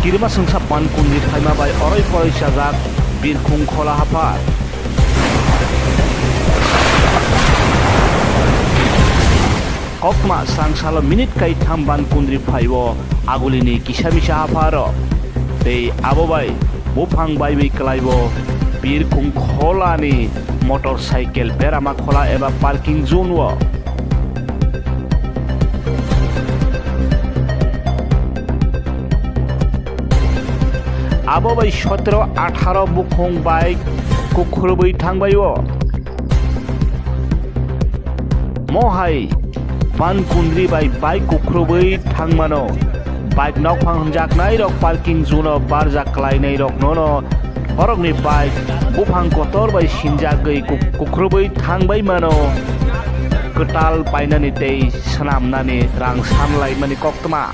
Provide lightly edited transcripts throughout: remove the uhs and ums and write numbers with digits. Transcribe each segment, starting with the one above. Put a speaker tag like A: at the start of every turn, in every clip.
A: kirma sengsa pan kundi phaima bai oroi poroi sajak birkhung khola hafat kokma sangsalo minute kai thamban kundri phaibo agulini kisamisa hafaro tei abobai bufang bai bai klaibo birkhung kholani motorcycle berama khola eba parking zone wo abobai 17-18 bukhong bike kukhrubai thangbayo mohai pan kundri bai bike kukhrubai thangmano bike nok phangjaknai rok parking zone barjak klainai rok nono borokni bike bufang kotor bai sinjagei kukhrubai thangbai mano ketal painani tei sanamnani rang samlai mani koktma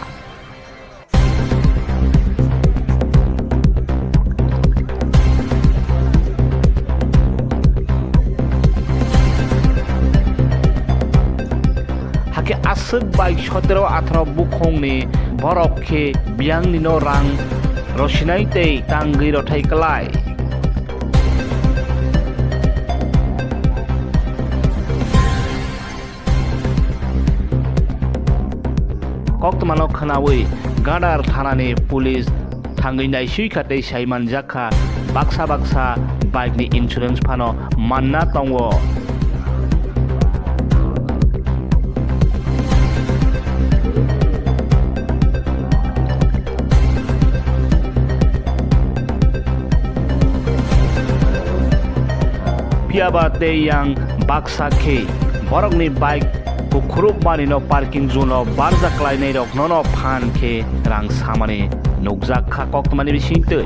A: hake asuk bike 17-18 bukhong ni borok khe biang ni no rang rosinai tei tanggei rothai kalai koktmano khanawi gadar thanani police thangai naisui khatei saiman jakha baksa bike ni insurance phano manna tongo piaba tei yang baksa khe borokni bike kukhrup mani no parking zone barja klainai rok nono phan khe rang samani nukjak kha koktmani bisingtui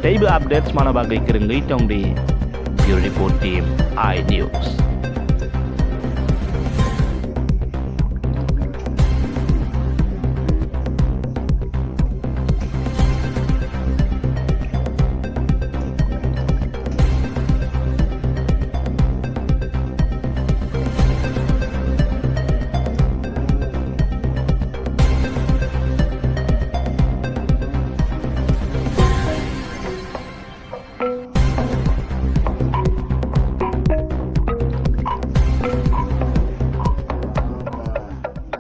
A: teibo updates mana bagai kerengei tongdi Bureau Report Team iNews.